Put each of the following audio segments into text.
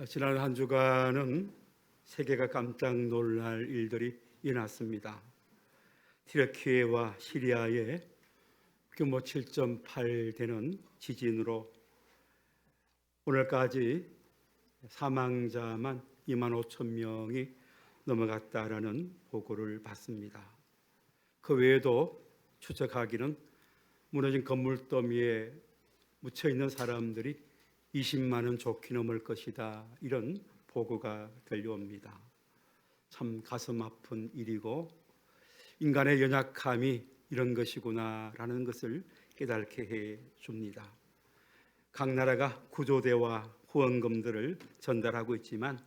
지난 한 주간은 세계가 깜짝 놀랄 일들이 일어났습니다. 튀르키예와 시리아에 규모 7.8 되는 지진으로 오늘까지 사망자만 2만 5천 명이 넘어갔다라는 보고를 받습니다. 그 외에도 추적하기는 무너진 건물 더미에 묻혀 있는 사람들이 20만은 좋게 넘을 것이다, 이런 보고가 들려옵니다. 참 가슴 아픈 일이고 인간의 연약함이 이런 것이구나라는 것을 깨닫게 해 줍니다. 각 나라가 구조대와 후원금들을 전달하고 있지만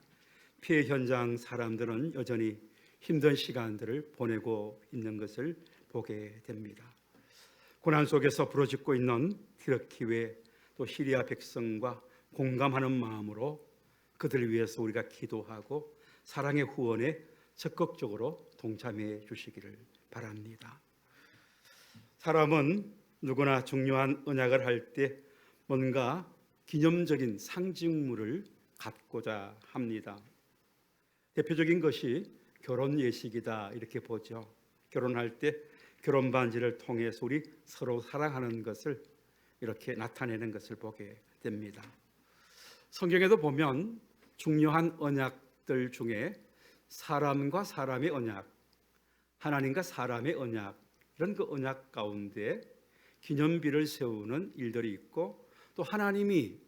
피해 현장 사람들은 여전히 힘든 시간들을 보내고 있는 것을 보게 됩니다. 고난 속에서 부러지고 있는 튀르키예 또 시리아 백성과 공감하는 마음으로 그들을 위해서 우리가 기도하고 사랑의 후원에 적극적으로 동참해 주시기를 바랍니다. 사람은 누구나 중요한 언약을 할 때 뭔가 기념적인 상징물을 갖고자 합니다. 대표적인 것이 결혼 예식이다, 이렇게 보죠. 결혼할 때 결혼 반지를 통해서 우리 서로 사랑하는 것을 이렇게 나타내는 것을 보게 됩니다. 성경에도 보면 중요한 언약들 중에 사람과 사람의 언약, 하나님과 사람의 언약, 이런 그 언약 가운데 기념비를 세우는 일들이 있고, 또 하나님이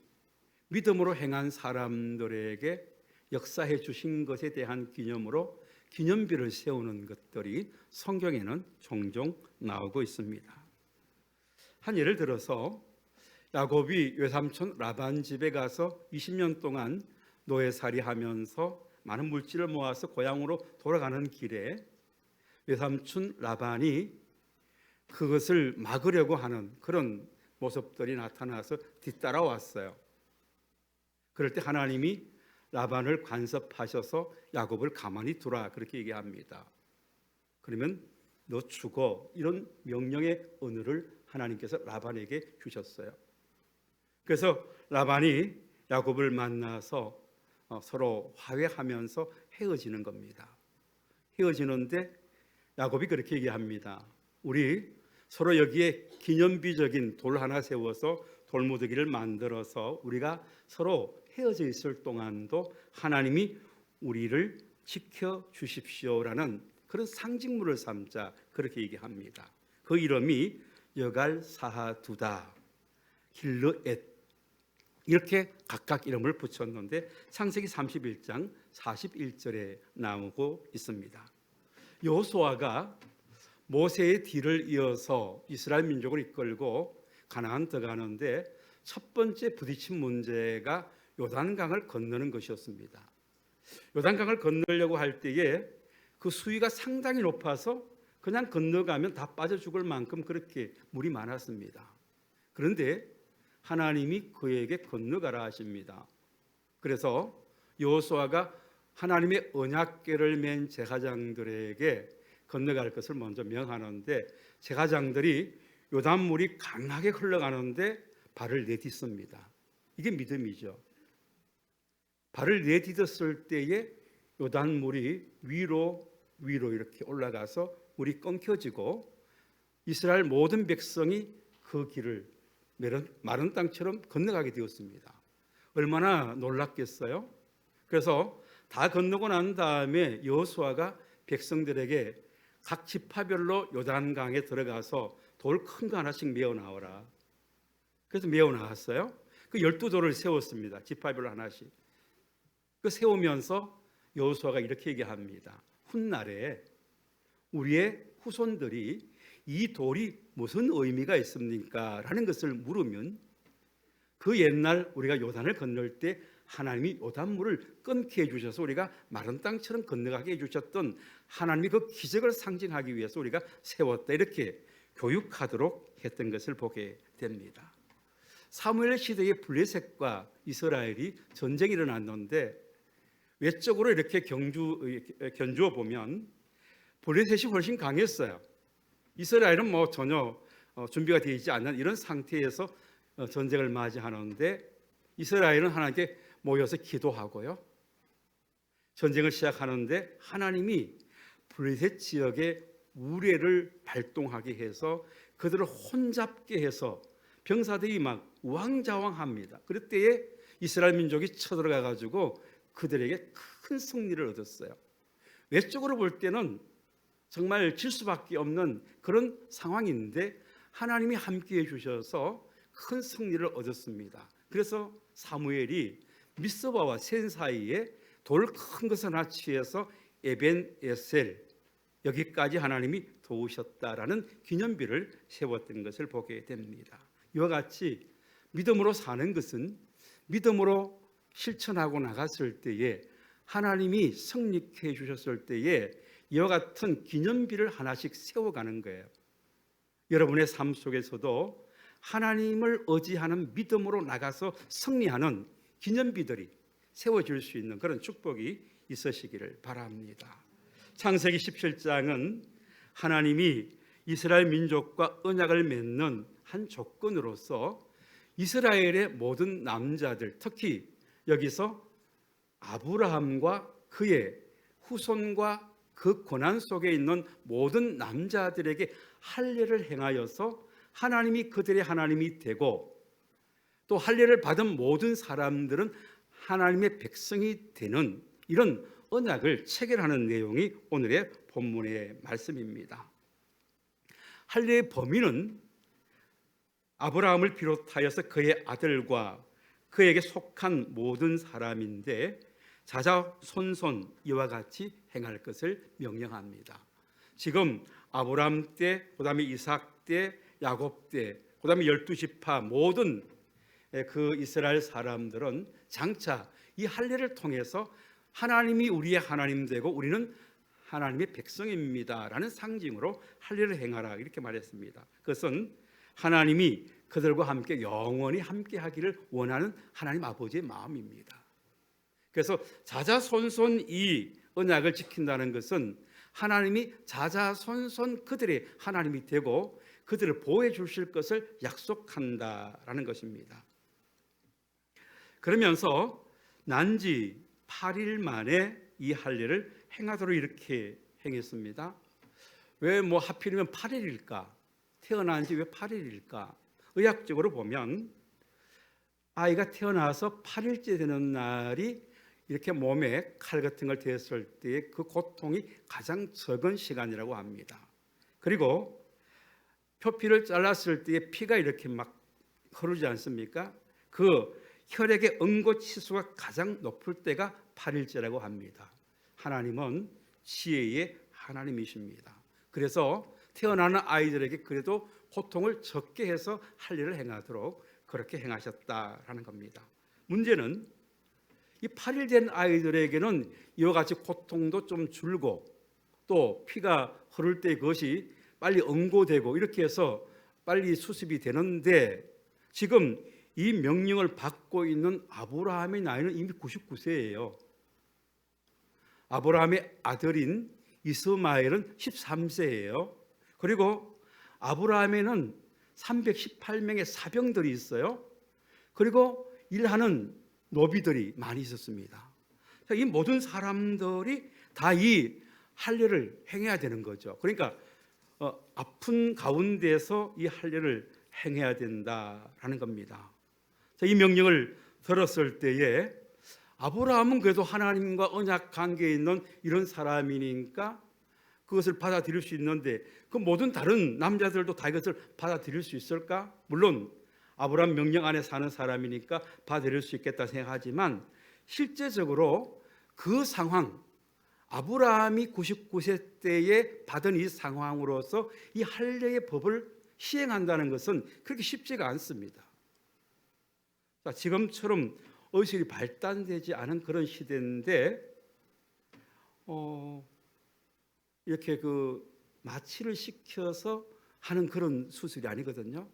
믿음으로 행한 사람들에게 역사해 주신 것에 대한 기념으로 기념비를 세우는 것들이 성경에는 종종 나오고 있습니다. 한 예를 들어서 야곱이 외삼촌 라반 집에 가서 20년 동안 노예살이 하면서 많은 물질을 모아서 고향으로 돌아가는 길에 외삼촌 라반이 그것을 막으려고 하는 그런 모습들이 나타나서 뒤따라왔어요. 그럴 때 하나님이 라반을 간섭하셔서 야곱을 가만히 두라, 그렇게 얘기합니다. 그러면 너 죽어, 이런 명령의 언어를 하나님께서 라반에게 주셨어요. 그래서 라반이 야곱을 만나서 서로 화해하면서 헤어지는 겁니다. 헤어지는데 야곱이 그렇게 얘기합니다. 우리 서로 여기에 기념비적인 돌 하나 세워서 돌무더기를 만들어서 우리가 서로 헤어져 있을 동안도 하나님이 우리를 지켜주십시오라는 그런 상징물을 삼자, 그렇게 얘기합니다. 그 이름이 여갈사하두다, 길르엣, 이렇게 각각 이름을 붙였는데 창세기 31장 41절에 나오고 있습니다. 여호수아가 모세의 뒤를 이어서 이스라엘 민족을 이끌고 가나안 들어가는데 첫 번째 부딪힌 문제가 요단강을 건너는 것이었습니다. 요단강을 건너려고 할 때에 그 수위가 상당히 높아서 그냥 건너가면 다 빠져 죽을 만큼 그렇게 물이 많았습니다. 그런데 하나님이 그에게 건너가라 하십니다. 그래서 여호수아가 하나님의 언약궤를 맨 제사장들에게 건너갈 것을 먼저 명하는데 제사장들이 요단물이 강하게 흘러가는데 발을 내딛습니다. 이게 믿음이죠. 발을 내딛었을 때에 요단물이 위로 이렇게 올라가서 물이 끊겨지고 이스라엘 모든 백성이 그 길을 마른 땅처럼 건너가게 되었습니다. 얼마나 놀랐겠어요? 그래서 다 건너고 난 다음에 여호수아가 백성들에게 각 지파별로 요단강에 들어가서 돌 큰 거 하나씩 메어 나오라. 그래서 메어 나왔어요. 그 12돌을 세웠습니다. 지파별로 하나씩. 그 세우면서 여호수아가 이렇게 얘기합니다. 훗날에 우리의 후손들이 이 돌이 무슨 의미가 있습니까? 라는 것을 물으면 그 옛날 우리가 요단을 건널 때 하나님이 요단물을 끊게 해주셔서 우리가 마른 땅처럼 건너가게 해주셨던 하나님이 그 기적을 상징하기 위해서 우리가 세웠다, 이렇게 교육하도록 했던 것을 보게 됩니다. 사무엘 시대의 블레셋과 이스라엘이 전쟁이 일어났는데 외적으로 이렇게 견주어 보면 블레셋이 훨씬 강했어요. 이스라엘은 전혀 준비가 되어 있지 않는 이런 상태에서 전쟁을 맞이하는데 이스라엘은 하나님께 모여서 기도하고요. 전쟁을 시작하는데 하나님이 블레셋 지역에 우레를 발동하게 해서 그들을 혼잡게 해서 병사들이 막 우왕좌왕합니다. 그럴 때에 이스라엘 민족이 쳐들어가 가지고 그들에게 큰 승리를 얻었어요. 외적으로 볼 때는 정말 질 수밖에 없는 그런 상황인데 하나님이 함께해 주셔서 큰 승리를 얻었습니다. 그래서 사무엘이 미스바와 센 사이에 돌 큰 것을 하나 취해서 에벤에셀 여기까지 하나님이 도우셨다라는 기념비를 세웠던 것을 보게 됩니다. 이와 같이 믿음으로 사는 것은 믿음으로 실천하고 나갔을 때에 하나님이 승리케 해 주셨을 때에 이와 같은 기념비를 하나씩 세워가는 거예요. 여러분의 삶 속에서도 하나님을 의지하는 믿음으로 나가서 승리하는 기념비들이 세워질 수 있는 그런 축복이 있으시기를 바랍니다. 창세기 17장은 하나님이 이스라엘 민족과 언약을 맺는 한 조건으로서 이스라엘의 모든 남자들, 특히 여기서 아브라함과 그의 후손과 그 고난 속에 있는 모든 남자들에게 할례를 행하여서 하나님이 그들의 하나님이 되고 또 할례를 받은 모든 사람들은 하나님의 백성이 되는 이런 언약을 체결하는 내용이 오늘의 본문의 말씀입니다. 할례의 범위는 아브라함을 비롯하여서 그의 아들과 그에게 속한 모든 사람인데 자자손손 이와 같이 행할 것을 명령합니다. 지금 아브라함 때, 그다음에 이삭 때, 야곱 때, 그다음에 12지파 모든 그 이스라엘 사람들은 장차 이 할례를 통해서 하나님이 우리의 하나님 되고 우리는 하나님의 백성입니다라는 상징으로 할례를 행하라 이렇게 말했습니다. 그것은 하나님이 그들과 함께 영원히 함께 하기를 원하는 하나님 아버지의 마음입니다. 그래서 자자손손 이 언약을 지킨다는 것은 하나님이 자자손손 그들의 하나님이 되고 그들을 보호해 주실 것을 약속한다라는 것입니다. 그러면서 난지 8일 만에 이 할례를 행하도록 이렇게 행했습니다. 왜 하필이면 8일일까? 태어난 지 왜 8일일까? 의학적으로 보면 아이가 태어나서 8일째 되는 날이 이렇게 몸에 칼 같은 걸 대었을 때 그 고통이 가장 적은 시간이라고 합니다. 그리고 표피를 잘랐을 때 피가 이렇게 막 흐르지 않습니까? 그 혈액의 응고치수가 가장 높을 때가 8일째라고 합니다. 하나님은 지혜의 하나님이십니다. 그래서 태어나는 아이들에게 그래도 고통을 적게 해서 할례를 행하도록 그렇게 행하셨다라는 겁니다. 문제는 이 8일 된 아이들에게는 이와 같이 고통도 좀 줄고 또 피가 흐를 때 그것이 빨리 응고되고 이렇게 해서 빨리 수습이 되는데 지금 이 명령을 받고 있는 아브라함의 나이는 이미 99세예요. 아브라함의 아들인 이스마엘은 13세예요. 그리고 아브라함에는 318명의 사병들이 있어요. 그리고 일하는 노비들이 많이 있었습니다. 이 모든 사람들이 다 이 할례를 행해야 되는 거죠. 그러니까 아픈 가운데서 이 할례를 행해야 된다라는 겁니다. 이 명령을 들었을 때에 아브라함은 그래도 하나님과 언약 관계에 있는 이런 사람이니까 그것을 받아들일 수 있는데 그 모든 다른 남자들도 다 이것을 받아들일 수 있을까? 물론 아브라함 명령 안에 사는 사람이니까 받아들일 수 있겠다 생각하지만 실제적으로 그 상황 아브라함이 99세 때에 받은 이 상황으로서 이 할례의 법을 시행한다는 것은 그렇게 쉽지가 않습니다. 지금처럼 의술이 발달되지 않은 그런 시대인데 이렇게 그 마취를 시켜서 하는 그런 수술이 아니거든요.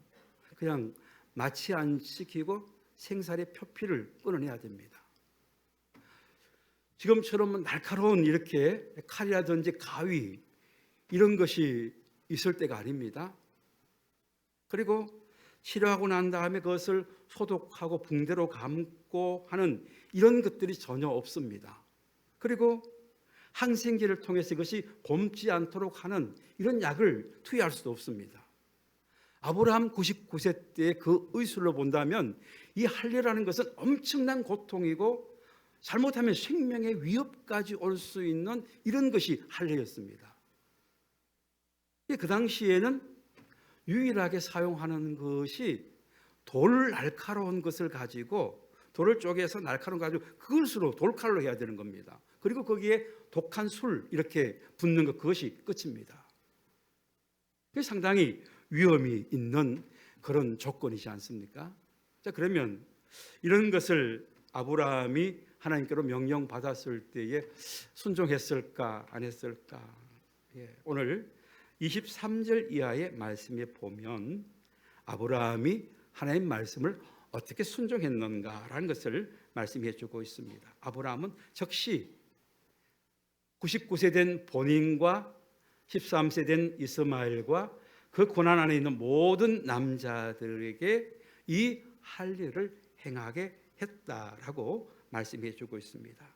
그냥 마취 안 시키고 생살의 표피를 끊어내야 됩니다. 지금처럼 날카로운 이렇게 칼이라든지 가위 이런 것이 있을 때가 아닙니다. 그리고 치료하고 난 다음에 그것을 소독하고 붕대로 감고 하는 이런 것들이 전혀 없습니다. 그리고 항생제를 통해서 이것이 곪지 않도록 하는 이런 약을 투여할 수도 없습니다. 아브라함 99세 때의 그 의술로 본다면 이 할례라는 것은 엄청난 고통이고 잘못하면 생명의 위협까지 올 수 있는 이런 것이 할례였습니다. 그 당시에는 유일하게 사용하는 것이 돌 날카로운 것을 가지고 돌을 쪼개서 날카로운 거 가지고 그것으로 돌칼로 해야 되는 겁니다. 그리고 거기에 독한 술 이렇게 붓는 것, 그것이 끝입니다. 그게 상당히 위험이 있는 그런 조건이지 않습니까? 자, 그러면 이런 것을 아브라함이 하나님께로 명령받았을 때에 순종했을까 안 했을까? 오늘 23절 이하의 말씀에 보면 아브라함이 하나님 말씀을 어떻게 순종했는가라는 것을 말씀해 주고 있습니다. 아브라함은 즉시 99세 된 본인과 13세 된 이스마엘과 그 고난 안에 있는 모든 남자들에게 이 할례를 행하게 했다라고 말씀해 주고 있습니다.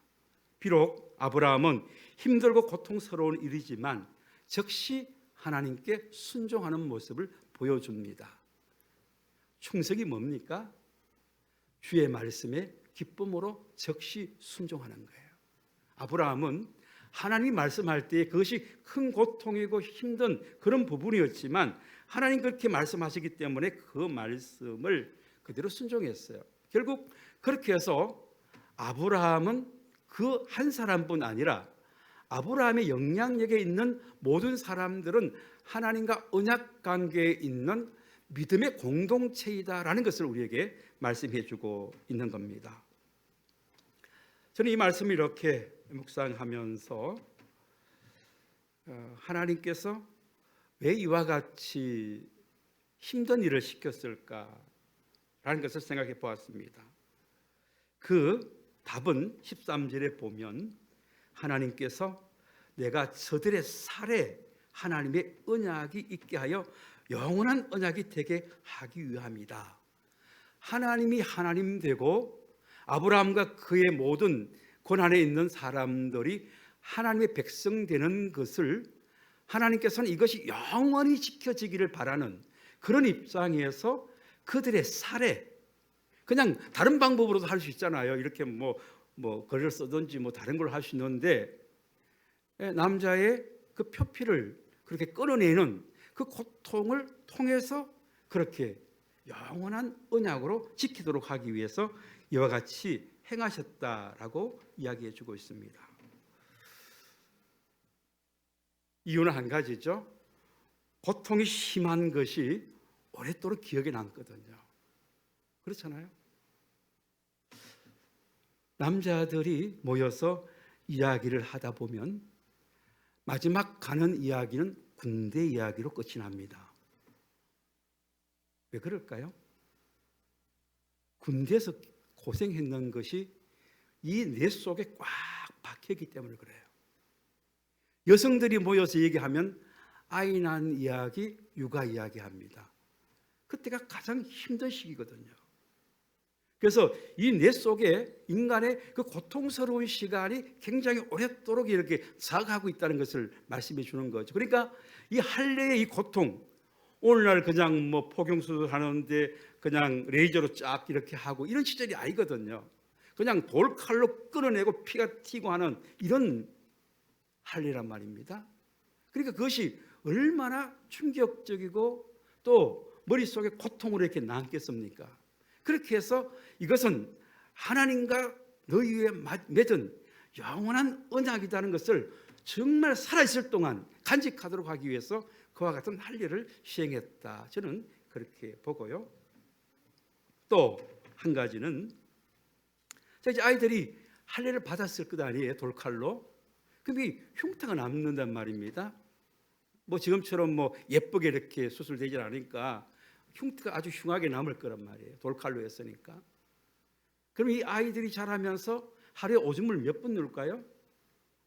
비록 아브라함은 힘들고 고통스러운 일이지만 즉시 하나님께 순종하는 모습을 보여줍니다. 충성이 뭡니까? 주의 말씀에 기쁨으로 즉시 순종하는 거예요. 아브라함은 하나님 말씀할 때 그것이 큰 고통이고 힘든 그런 부분이었지만 하나님 그렇게 말씀하시기 때문에 그 말씀을 그대로 순종했어요. 결국 그렇게 해서 아브라함은 그 한 사람뿐 아니라 아브라함의 영향력에 있는 모든 사람들은 하나님과 언약 관계에 있는 믿음의 공동체이다라는 것을 우리에게 말씀해 주고 있는 겁니다. 저는 이 말씀을 이렇게 묵상하면서 하나님께서 왜 이와 같이 힘든 일을 시켰을까라는 것을 생각해 보았습니다. 그 답은 13절에 보면 하나님께서 내가 저들의 살에 하나님의 언약이 있게 하여 영원한 언약이 되게 하기 위함이다. 하나님이 하나님 되고 아브라함과 그의 모든 고난에 있는 사람들이 하나님의 백성 되는 것을 하나님께서는 이것이 영원히 지켜지기를 바라는 그런 입장에서 그들의 살에 그냥 다른 방법으로도 할 수 있잖아요. 이렇게 뭐 글을 쓰든지 뭐 다른 걸 할 수 있는데 남자의 그 표피를 그렇게 끌어내는 그 고통을 통해서 그렇게 영원한 언약으로 지키도록 하기 위해서 이와 같이 행하셨다라고 이야기해 주고 있습니다. 이유는 한 가지죠. 고통이 심한 것이 오랫도록 기억에 남거든요. 그렇잖아요. 남자들이 모여서 이야기를 하다 보면 마지막 가는 이야기는 군대 이야기로 끝이 납니다. 왜 그럴까요? 군대에서 고생했는 것이 이 뇌 속에 꽉 박혀있기 때문에 그래요. 여성들이 모여서 얘기하면 아이 낳은 이야기, 육아 이야기합니다. 그때가 가장 힘든 시기거든요. 그래서 이 뇌 속에 인간의 그 고통스러운 시간이 굉장히 오랫도록 이렇게 자각하고 있다는 것을 말씀해 주는 거죠. 그러니까 이 할례의 이 고통, 오늘날 그냥 뭐 포경수술 하는데 그냥 레이저로 쫙 이렇게 하고 이런 시절이 아니거든요. 그냥 돌칼로 끌어내고 피가 튀고 하는 이런 할례란 말입니다. 그러니까 그것이 얼마나 충격적이고 또 머릿속에 고통으로 이렇게 남겠습니까? 그렇게 해서 이것은 하나님과 너희에 맺은 영원한 언약이라는 것을 정말 살아있을 동안 간직하도록 하기 위해서 그와 같은 할례를 시행했다. 저는 그렇게 보고요. 또 한 가지는 이제 아이들이 할례를 받았을 것 아니에요. 돌칼로. 그럼 이 흉터가 남는단 말입니다. 뭐 지금처럼 뭐 예쁘게 이렇게 수술되지 않으니까 흉터가 아주 흉하게 남을 거란 말이에요. 돌칼로 했으니까. 그럼 이 아이들이 자라면서 하루에 오줌을 몇 번 누울까요?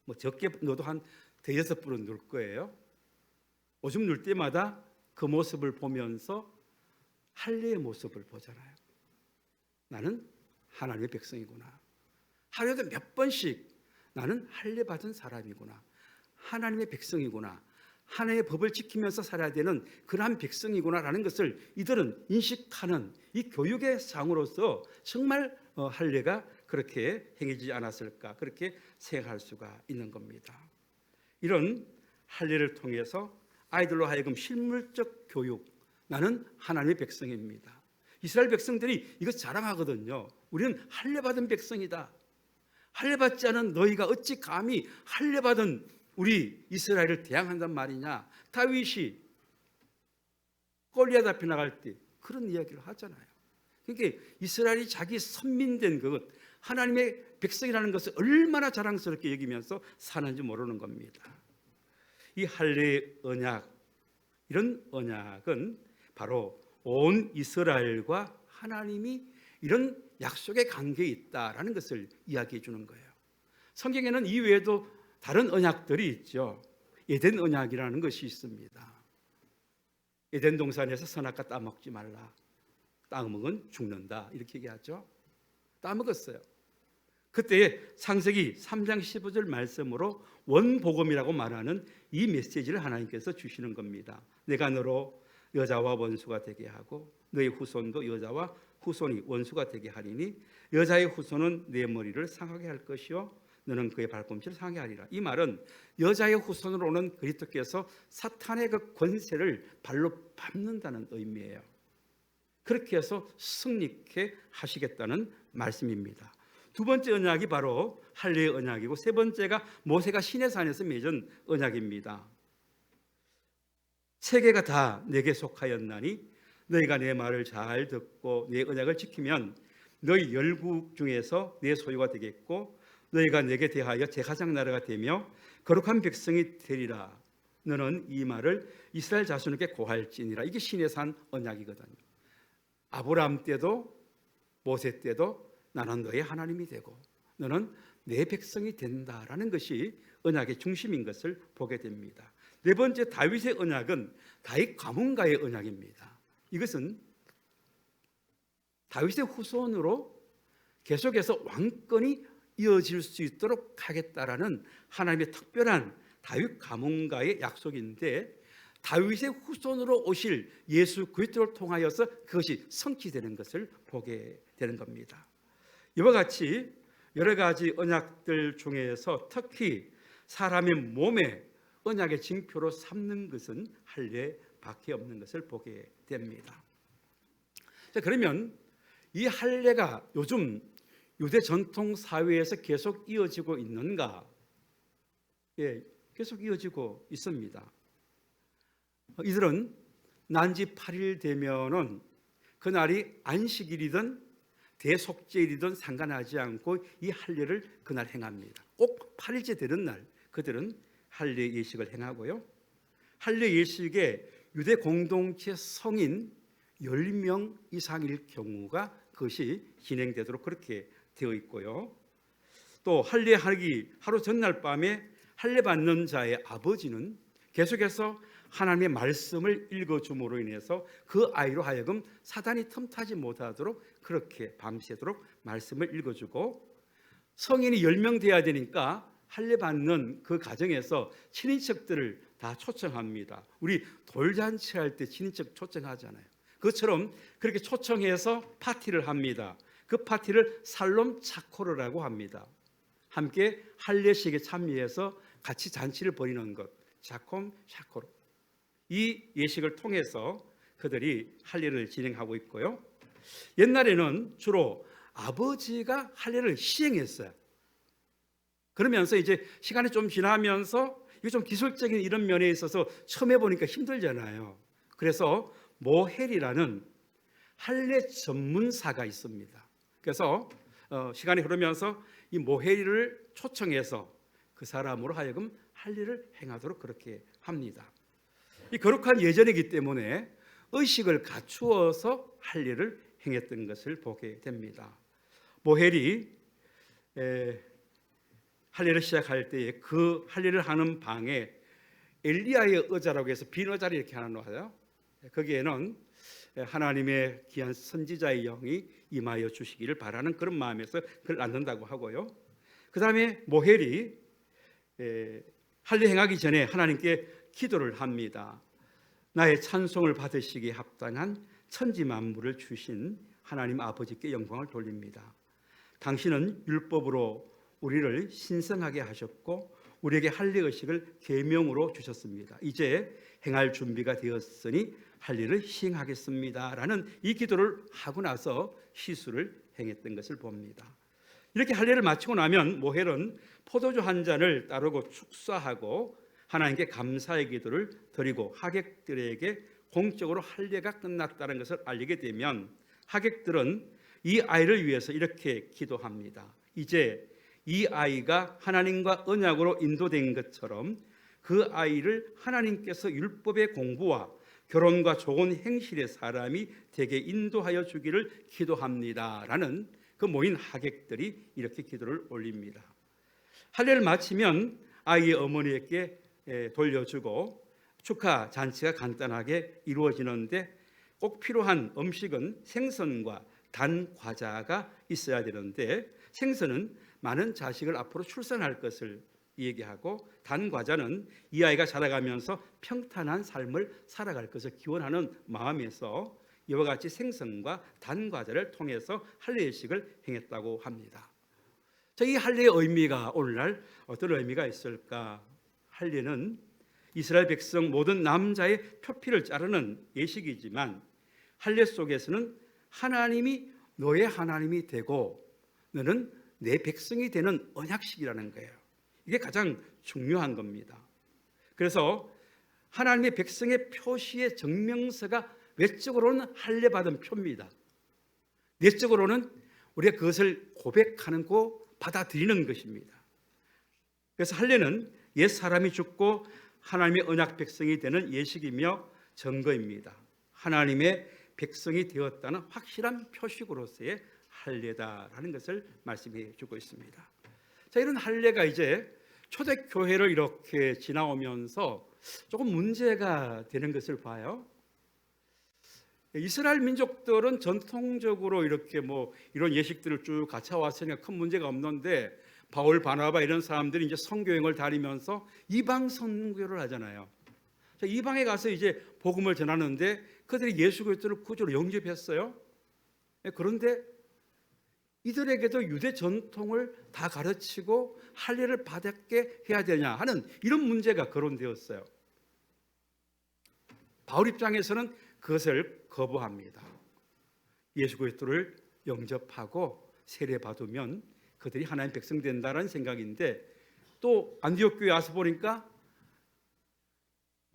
뭐 적게 넣어도 한 5-6번은 누울 거예요. 오줌 누울 때마다 그 모습을 보면서 할례의 모습을 보잖아요. 나는 하나님의 백성이구나. 하루에도 몇 번씩 나는 할례 받은 사람이구나. 하나님의 백성이구나. 하나님의 법을 지키면서 살아야 되는 그러한 백성이구나라는 것을 이들은 인식하는 이 교육의 상으로서 정말 할례가 그렇게 행해지지 않았을까, 그렇게 생각할 수가 있는 겁니다. 이런 할례를 통해서 아이들로 하여금 실물적 교육, 나는 하나님의 백성입니다. 이스라엘 백성들이 이것 자랑하거든요. 우리는 할례 받은 백성이다. 할례 받지 않은 너희가 어찌 감히 할례 받은 우리 이스라엘을 대항한단 말이냐. 다윗이 골리앗 앞에 나갈 때 그런 이야기를 하잖아요. 그러니까 이스라엘이 자기 선민된 그것, 하나님의 백성이라는 것을 얼마나 자랑스럽게 여기면서 사는지 모르는 겁니다. 이 할례의 언약, 이런 언약은 바로 온 이스라엘과 하나님이 이런 약속의 관계에 있다라는 것을 이야기해 주는 거예요. 성경에는 이 외에도 다른 언약들이 있죠. 에덴 언약이라는 것이 있습니다. 에덴 동산에서 선악과 따먹지 말라. 따먹으면 죽는다. 이렇게 얘기하죠. 따먹었어요. 그때 창세기 3장 15절 말씀으로 원복음이라고 말하는 이 메시지를 하나님께서 주시는 겁니다. 내가 너로 여자와 원수가 되게 하고 너의 후손도 여자와 후손이 원수가 되게 하리니 여자의 후손은 내 머리를 상하게 할 것이요 너는 그의 발꿈치를 상하게 하리라. 이 말은 여자의 후손으로 오는 그리스도께서 사탄의 그 권세를 발로 밟는다는 의미예요. 그렇게 해서 승리케 하시겠다는 말씀입니다. 두 번째 언약이 바로 할례의 언약이고 세 번째가 모세가 시내산에서 맺은 언약입니다. 세계가 다 내게 속하였나니 너희가 내 말을 잘 듣고 내 언약을 지키면 너희 열국 중에서 내 소유가 되겠고 너희가 내게 대하여 제사장 나라가 되며 거룩한 백성이 되리라. 너는 이 말을 이스라엘 자손에게 고할지니라. 이게 시내산 언약이거든요. 아브라함 때도 모세 때도 나는 너의 하나님이 되고 너는 내 백성이 된다라는 것이 언약의 중심인 것을 보게 됩니다. 네 번째 다윗의 언약은 다윗 가문과의 언약입니다. 이것은 다윗의 후손으로 계속해서 왕권이 이어질 수 있도록 하겠다라는 하나님의 특별한 다윗 가문과의 약속인데 다윗의 후손으로 오실 예수 그리스도를 통하여서 그것이 성취되는 것을 보게 되는 겁니다. 이와 같이 여러 가지 언약들 중에서 특히 사람의 몸에 언약의 징표로 삼는 것은 할례밖에 없는 것을 보게 됩니다. 자, 그러면 이 할례가 요즘 유대 전통 사회에서 계속 이어지고 있는가? 예, 계속 이어지고 있습니다. 이들은 난지 8일 되면은 그날이 안식일이든 대속죄일이든 상관하지 않고 이 할례를 그날 행합니다. 꼭 8일째 되는 날 그들은 할례 예식을 행하고요. 할례 예식에 유대 공동체 성인 10명 이상일 경우가 그것이 진행되도록 그렇게 되어 있고요. 또 할례하기 하루 전날 밤에 할례 받는 자의 아버지는 계속해서 하나님의 말씀을 읽어줌으로 인해서 그 아이로 하여금 사단이 틈타지 못하도록 그렇게 밤새도록 말씀을 읽어주고 성인이 10명 돼야 되니까 할례 받는 그 가정에서 친인척들을 다 초청합니다. 우리 돌잔치 할 때 친인척 초청하잖아요. 그것처럼 그렇게 초청해서 파티를 합니다. 그 파티를 살롬 차코르라고 합니다. 함께 할례식에 참여해서 같이 잔치를 벌이는 것, 자콤 샤코르. 이 예식을 통해서 그들이 할례를 진행하고 있고요. 옛날에는 주로 아버지가 할례를 시행했어요. 그러면서 이제 시간이 좀 지나면서 이게 좀 기술적인 이런 면에 있어서 처음 해보니까 힘들잖아요. 그래서 모헬이라는 할례 전문사가 있습니다. 그래서 시간이 흐르면서 이 모헬이를 초청해서 그 사람으로 하여금 할례를 행하도록 그렇게 합니다. 이 거룩한 예전이기 때문에 의식을 갖추어서 할례를 행했던 것을 보게 됩니다. 모헬이 할례를 시작할 때에 그 할례를 하는 방에 엘리야의 의자라고 해서 빈 의자를 이렇게 하나 놓아요. 거기에는 하나님의 귀한 선지자의 영이 임하여 주시기를 바라는 그런 마음에서 그걸 낳는다고 하고요. 그 다음에 모헬이 할례 행하기 전에 하나님께 기도를 합니다. 나의 찬송을 받으시기에 합당한 천지 만물을 주신 하나님 아버지께 영광을 돌립니다. 당신은 율법으로 우리를 신성하게 하셨고 우리에게 할례 의식을 계명으로 주셨습니다. 이제 행할 준비가 되었으니 할례를 시행하겠습니다 라는 이 기도를 하고 나서 시술을 행했던 것을 봅니다. 이렇게 할례를 마치고 나면 모헬은 포도주 한 잔을 따르고 축사하고 하나님께 감사의 기도를 드리고 하객들에게 공적으로 할례가 끝났다는 것을 알리게 되면 하객들은 이 아이를 위해서 이렇게 기도합니다. 이제 이 아이가 하나님과 언약으로 인도된 것처럼 그 아이를 하나님께서 율법의 공부와 결혼과 좋은 행실의 사람이 되게 인도하여 주기를 기도합니다 라는 그 모인 하객들이 이렇게 기도를 올립니다. 할례를 마치면 아이의 어머니에게 돌려주고 축하 잔치가 간단하게 이루어지는데 꼭 필요한 음식은 생선과 단 과자가 있어야 되는데 생선은 많은 자식을 앞으로 출산할 것을 얘기하고 단 과자는 이 아이가 자라가면서 평탄한 삶을 살아갈 것을 기원하는 마음에서 이와 같이 생선과 단 과자를 통해서 할례식을 행했다고 합니다. 자, 이 할례의 의미가 오늘날 어떤 의미가 있을까? 할례는 이스라엘 백성 모든 남자의 표피를 자르는 예식이지만 할례 속에서는 하나님이 너의 하나님이 되고 너는 내 백성이 되는 언약식이라는 거예요. 이게 가장 중요한 겁니다. 그래서 하나님의 백성의 표시의 증명서가 외적으로는 할례 받은 표입니다. 내적으로는 우리가 그것을 고백하는 거 받아들이는 것입니다. 그래서 할례는 옛 사람이 죽고 하나님의 언약 백성이 되는 예식이며 증거입니다. 하나님의 백성이 되었다는 확실한 표식으로서의 할례다라는 것을 말씀해 주고 있습니다. 자, 이런 할례가 이제 초대교회를 이렇게 지나오면서 조금 문제가 되는 것을 봐요. 이스라엘 민족들은 전통적으로 이렇게 이런 예식들을 쭉 갖춰왔으니까 큰 문제가 없는데 바울 바나바 이런 사람들이 이제 선교행을 다니면서 이방 선교를 하잖아요. 이방에 가서 이제 복음을 전하는데 그들이 예수 그리스도를 구주로 영접했어요. 그런데 이들에게도 유대 전통을 다 가르치고 할례를 받게 해야 되냐 하는 이런 문제가 거론되었어요. 바울 입장에서는 그것을 거부합니다. 예수 그리스도를 영접하고 세례 받으면 그들이 하나님 백성 된다는 생각인데 또 안디옥 교회 와서 보니까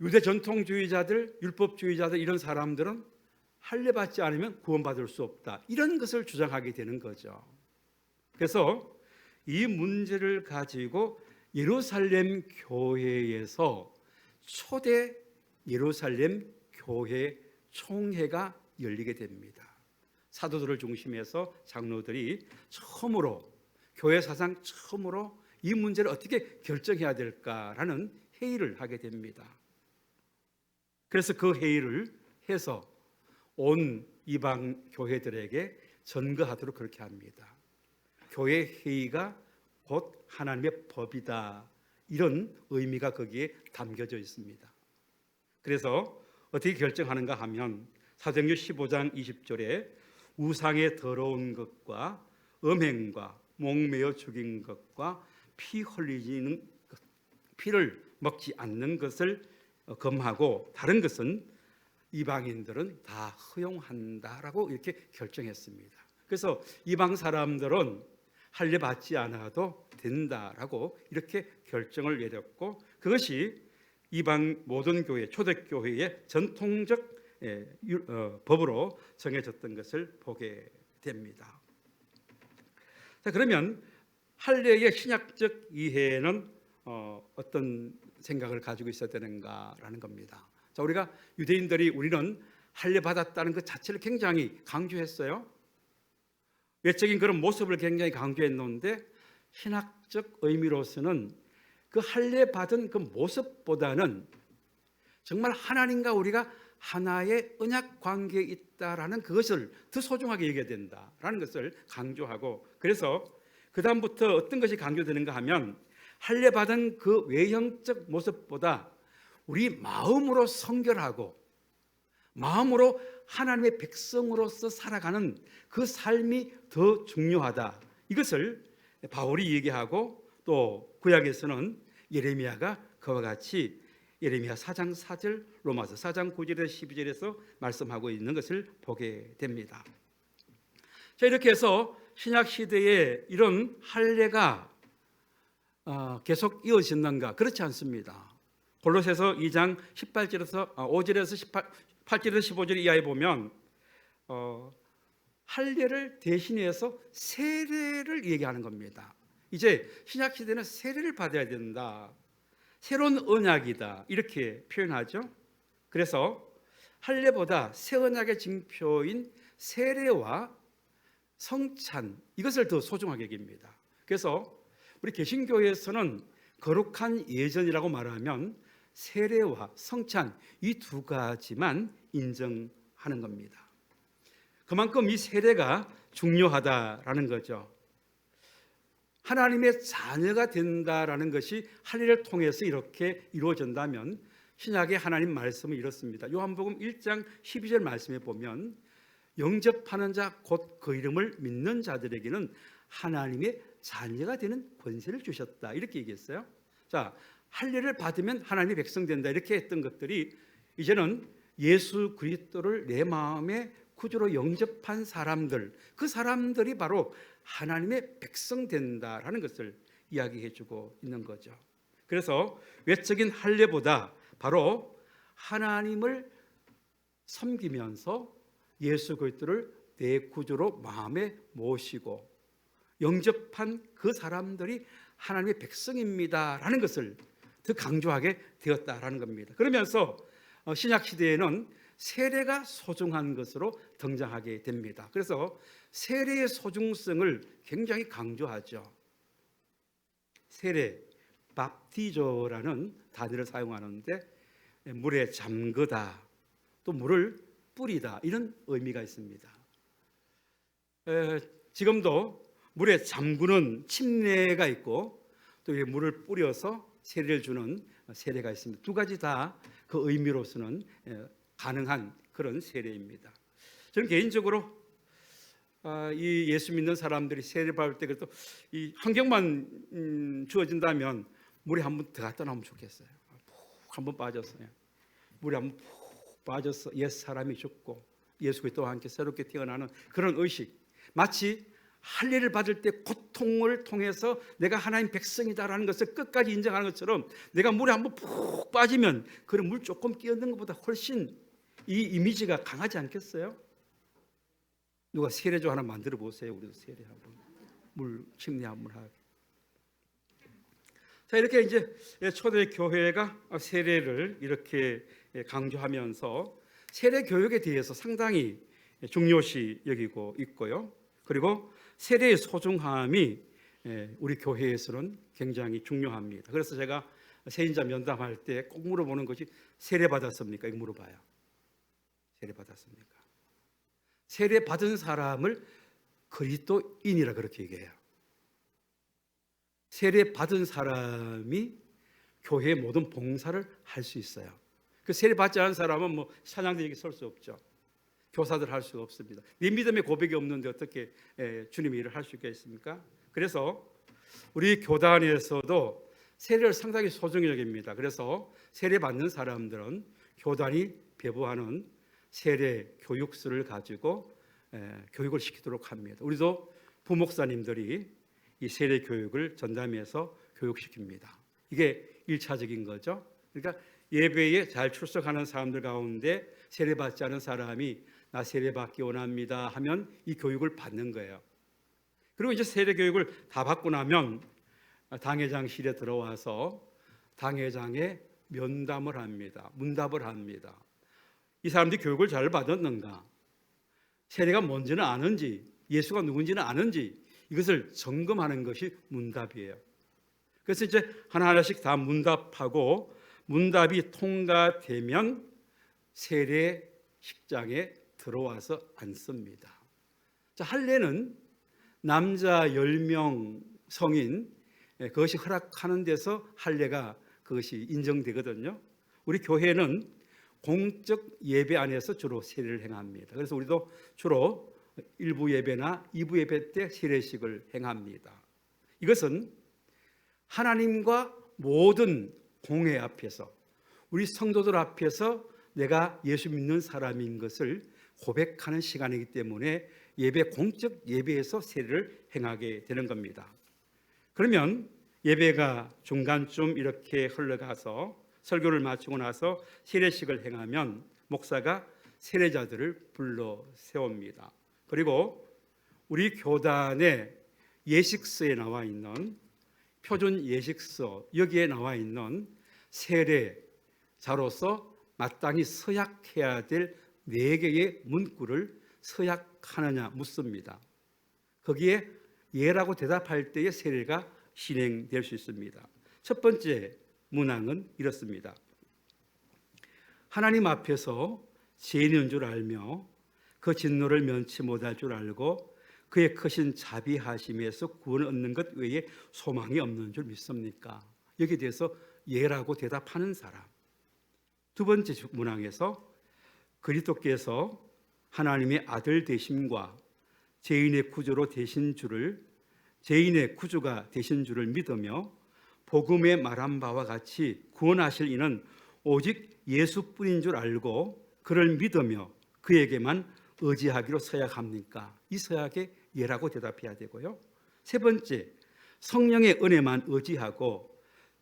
유대 전통주의자들, 율법주의자들 이런 사람들은 할례 받지 않으면 구원받을 수 없다. 이런 것을 주장하게 되는 거죠. 그래서 이 문제를 가지고 예루살렘 교회에서 초대 예루살렘 교회 총회가 열리게 됩니다. 사도들을 중심해서 장로들이 처음으로 교회 사상 처음으로 이 문제를 어떻게 결정해야 될까라는 회의를 하게 됩니다. 그래서 그 회의를 해서 온 이방 교회들에게 전거하도록 그렇게 합니다. 교회 회의가 곧 하나님의 법이다. 이런 의미가 거기에 담겨져 있습니다. 그래서 어떻게 결정하는가 하면 사도행전 15장 20절에 우상의 더러운 것과 음행과 목매어 죽인 것과 피 흘리는 것, 피를 먹지 않는 것을 금하고 다른 것은 이방인들은 다 허용한다라고 이렇게 결정했습니다. 그래서 이방 사람들은 할례 받지 않아도 된다라고 이렇게 결정을 내렸고 그것이 이방 모든 교회, 초대교회의 전통적 법으로 정해졌던 것을 보게 됩니다. 자, 그러면 할례의 신약적 이해는 어떤 생각을 가지고 있어야 되는가라는 겁니다. 자, 우리가 유대인들이 우리는 할례 받았다는 것 자체를 굉장히 강조했어요. 외적인 그런 모습을 굉장히 강조했는데 신학적 의미로서는 그 할례 받은 그 모습보다는 정말 하나님과 우리가 하나의 언약 관계에 있다라는 그것을 더 소중하게 여겨야 된다라는 것을 강조하고, 그래서 그 다음부터 어떤 것이 강조되는가 하면 할례 받은 그 외형적 모습보다 우리 마음으로 성결하고 마음으로 하나님의 백성으로서 살아가는 그 삶이 더 중요하다. 이것을 바울이 얘기하고, 또 구약에서는 예레미야가 그와 같이 예레미야 4장 4절, 로마서 4장 9절에서 12절에서 말씀하고 있는 것을 보게 됩니다. 자, 이렇게 해서 신약 시대에 이런 할례가 계속 이어졌는가? 그렇지 않습니다. 골로새서 2장 18절에서 5절에서 8절에서 15절 이하에 보면 할례를 대신해서 세례를 얘기하는 겁니다. 이제 신약 시대는 세례를 받아야 된다, 새로운 언약이다, 이렇게 표현하죠. 그래서 할례보다 새 언약의 징표인 세례와 성찬, 이것을 더 소중하게 여깁니다. 그래서 우리 개신교에서는 거룩한 예전이라고 말하면 세례와 성찬, 이 두 가지만 인정하는 겁니다. 그만큼 이 세례가 중요하다라는 거죠. 하나님의 자녀가 된다라는 것이 할례를 통해서 이렇게 이루어진다면 신약의 하나님 말씀은 이렇습니다. 요한복음 1장 12절 말씀에 보면 영접하는 자 곧 그 이름을 믿는 자들에게는 하나님의 자녀가 되는 권세를 주셨다, 이렇게 얘기했어요. 자, 할례를 받으면 하나님의 백성 된다, 이렇게 했던 것들이 이제는 예수 그리스도를 내 마음의 구주로 영접한 사람들, 그 사람들이 바로 하나님의 백성 된다라는 것을 이야기해 주고 있는 거죠. 그래서 외적인 할례보다 바로 하나님을 섬기면서 예수 그리스도를 내 구주로 마음에 모시고 영접한 그 사람들이 하나님의 백성입니다라는 것을 더 강조하게 되었다라는 겁니다. 그러면서 신약 시대에는 세례가 소중한 것으로 등장하게 됩니다. 그래서 세례의 소중성을 굉장히 강조하죠. 세례, 밥티조라는 단어를 사용하는데 물에 잠그다, 또 물을 뿌리다, 이런 의미가 있습니다. 지금도 물에 잠그는 침례가 있고 또 물을 뿌려서 세례를 주는 세례가 있습니다. 두 가지 다 그 의미로서는 가능한 그런 세례입니다. 저는 개인적으로 이 예수 믿는 사람들이 세례 받을 때 그래도 이 환경만 주어진다면 물에 한번 들어갔다 나오면 좋겠어요. 푹 한번 빠졌어요. 물에 한번 푹 빠져서 옛 사람이 죽고 예수 그리스도와 함께 새롭게 태어나는 그런 의식, 마치 할례를 받을 때 고통을 통해서 내가 하나님 백성이다라는 것을 끝까지 인정하는 것처럼 내가 물에 한번 푹 빠지면 그런 물 조금 끼얹는 것보다 훨씬 이 이미지가 강하지 않겠어요? 누가 세례조 하나 만들어 보세요. 우리도 세례 한번, 물 침례 한번 하게. 자, 이렇게 이제 초대 교회가 세례를 이렇게 강조하면서 세례 교육에 대해서 상당히 중요시 여기고 있고요. 그리고 세례의 소중함이 우리 교회에서는 굉장히 중요합니다. 그래서 제가 세인자 면담할 때 꼭 물어보는 것이 세례 받았습니까? 이거 물어봐요. 세례 받았습니까? 세례 받은 사람을 그리스도인이라 그렇게 얘기해요. 세례 받은 사람이 교회의 모든 봉사를 할 수 있어요. 그 세례 받지 않은 사람은 뭐 찬양대에게 설 수 없죠. 교사들 할 수가 없습니다. 네 믿음의 고백이 없는데 어떻게 주님의 일을 할 수 있겠습니까? 그래서 우리 교단에서도 세례를 상당히 소중히 여깁니다. 그래서 세례 받는 사람들은 교단이 배부하는 세례 교육서를 가지고 교육을 시키도록 합니다. 우리도 부목사님들이 이 세례 교육을 전담해서 교육시킵니다. 이게 1차적인 거죠. 그러니까 예배에 잘 출석하는 사람들 가운데 세례 받지 않은 사람이 나 세례 받기 원합니다 하면 이 교육을 받는 거예요. 그리고 이제 세례 교육을 다 받고 나면 당회장실에 들어와서 당회장의 면담을 합니다. 문답을 합니다. 이 사람들이 교육을 잘 받았는가, 세례가 뭔지는 아는지, 예수가 누군지는 아는지, 이것을 점검하는 것이 문답이에요. 그래서 이제 하나하나씩 다 문답하고 문답이 통과되면 세례식장에 들어와서 앉습니다. 자, 할례는 남자 10명 성인 그것이 허락하는 데서 할례가 그것이 인정되거든요. 우리 교회는 공적 예배 안에서 주로 세례를 행합니다. 그래서 우리도 주로 1부 예배나 2부 예배 때 세례식을 행합니다. 이것은 하나님과 모든 공회 앞에서 우리 성도들 앞에서 내가 예수 믿는 사람인 것을 고백하는 시간이기 때문에 예배 공적 예배에서 세례를 행하게 되는 겁니다. 그러면 예배가 중간쯤 이렇게 흘러가서 설교를 마치고 나서 세례식을 행하면 목사가 세례자들을 불러 세웁니다. 그리고 우리 교단의 예식서에 나와 있는 표준 예식서 여기에 나와 있는 세례자로서 마땅히 서약해야 될 4개의 문구를 서약하느냐 묻습니다. 거기에 예라고 대답할 때의 세례가 실행될 수 있습니다. 첫 번째 문항은 이렇습니다. 하나님 앞에서 죄인인 줄 알며 그 진노를 면치 못할 줄 알고 그의 크신 자비하심에서 구원을 얻는 것 외에 소망이 없는 줄 믿습니까? 여기에 대해서 예라고 대답하는 사람. 두 번째 문항에서 그리스도께서 하나님의 아들 되심과 죄인의 구주가 되신 줄을 믿으며 복음에 말한 바와 같이 구원하실 이는 오직 예수뿐인 줄 알고 그를 믿으며 그에게만 의지하기로 서약합니까? 이 서약에 예라고 대답해야 되고요. 세 번째, 성령의 은혜만 의지하고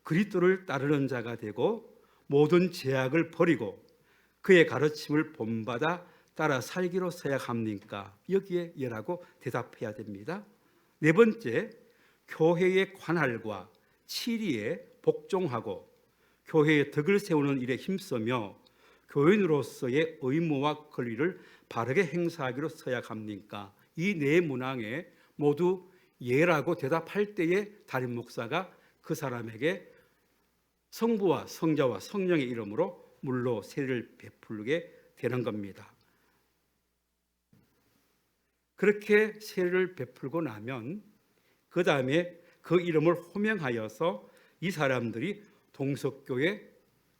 그리스도를 따르는 자가 되고 모든 제약을 버리고 그의 가르침을 본받아 따라 살기로 서약합니까? 여기에 예라고 대답해야 됩니다. 네 번째, 교회의 관할과 치리에 복종하고 교회의 덕을 세우는 일에 힘쓰며 교인으로서의 의무와 권리를 바르게 행사하기로 서약합니까? 이 네 문항에 모두 예라고 대답할 때에 담임 목사가 그 사람에게 성부와 성자와 성령의 이름으로 물로 세례를 베풀게 되는 겁니다. 그렇게 세례를 베풀고 나면 그 다음에 그 이름을 호명하여서 이 사람들이 동석교회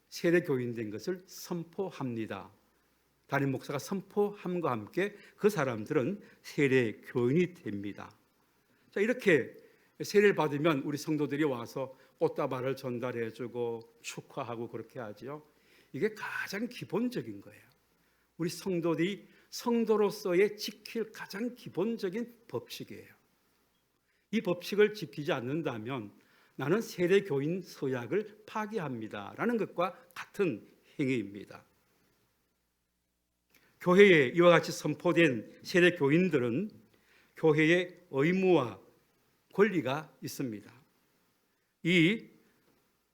세례교인 된 것을 선포합니다. 담임 목사가 선포함과 함께 그 사람들은 세례교인이 됩니다. 자, 이렇게 세례를 받으면 우리 성도들이 와서 꽃다발을 전달해주고 축하하고 그렇게 하죠. 이게 가장 기본적인 거예요. 우리 성도들이 성도로서의 지킬 가장 기본적인 법칙이에요. 이 법칙을 지키지 않는다면 나는 세례교인 서약을 파기합니다 라는 것과 같은 행위입니다. 교회에 이와 같이 선포된 세례교인들은 교회의 의무와 권리가 있습니다. 이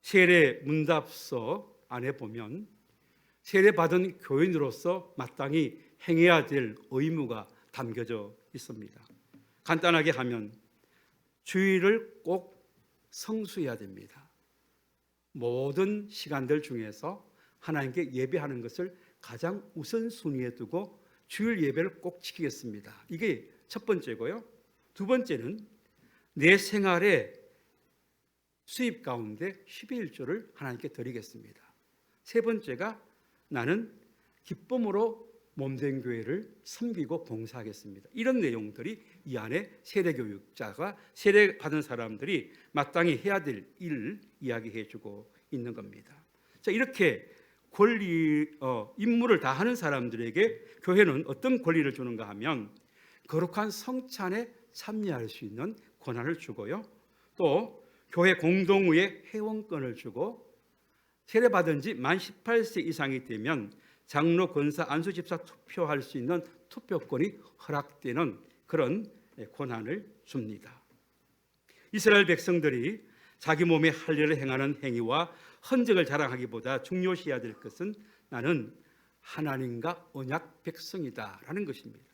세례 문답서 안에 보면 세례받은 교인으로서 마땅히 행해야 될 의무가 담겨져 있습니다. 간단하게 하면 주일을 꼭 성수해야 됩니다. 모든 시간들 중에서 하나님께 예배하는 것을 가장 우선순위에 두고 주일 예배를 꼭 지키겠습니다. 이게 첫 번째고요. 두 번째는 내 생활의 수입 가운데 11조를 하나님께 드리겠습니다. 세 번째가 나는 기쁨으로 몸된 교회를 섬기고 봉사하겠습니다. 이런 내용들이 이 안에 세례교육자가 세례받은 사람들이 마땅히 해야 될 일을 이야기해주고 있는 겁니다. 자, 이렇게 임무를 다하는 사람들에게 교회는 어떤 권리를 주는가 하면 거룩한 성찬에 참여할 수 있는 권한을 주고요. 또 교회 공동의회 회원권을 주고 세례받은 지 만 18세 이상이 되면 장로, 권사, 안수집사 투표할 수 있는 투표권이 허락되는 그런 권한을 줍니다. 이스라엘 백성들이 자기 몸에 할례를 행하는 행위와 흔적을 자랑하기보다 중요시해야 될 것은 나는 하나님과 언약 백성이다라는 것입니다.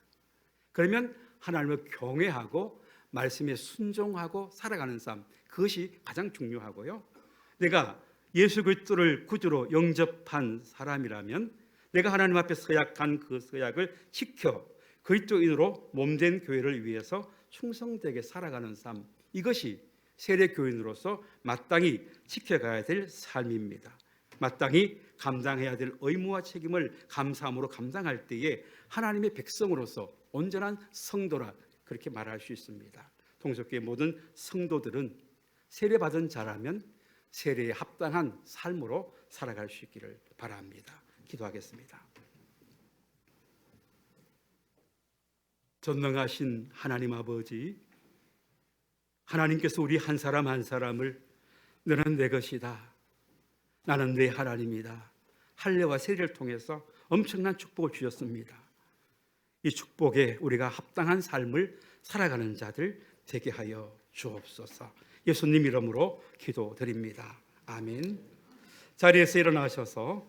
그러면 하나님을 경외하고 말씀에 순종하고 살아가는 삶, 그것이 가장 중요하고요. 내가 예수 그리스도를 구주로 영접한 사람이라면 내가 하나님 앞에 서약한 그 서약을 지켜 그리스도인으로 몸된 교회를 위해서 충성되게 살아가는 삶, 이것이 세례 교인으로서 마땅히 지켜가야 될 삶입니다. 마땅히 감당해야 될 의무와 책임을 감사함으로 감당할 때에 하나님의 백성으로서 온전한 성도라 그렇게 말할 수 있습니다. 동석교회 모든 성도들은 세례받은 자라면 세례에 합당한 삶으로 살아갈 수 있기를 바랍니다. 기도하겠습니다. 전능하신 하나님 아버지, 하나님께서 우리 한 사람 한 사람을 너는 내 것이다, 나는 내 하나님이다, 할례와 세례를 통해서 엄청난 축복을 주셨습니다. 이 축복에 우리가 합당한 삶을 살아가는 자들 되게 하여 주옵소서. 예수님 이름으로 기도드립니다. 아멘. 자리에서 일어나셔서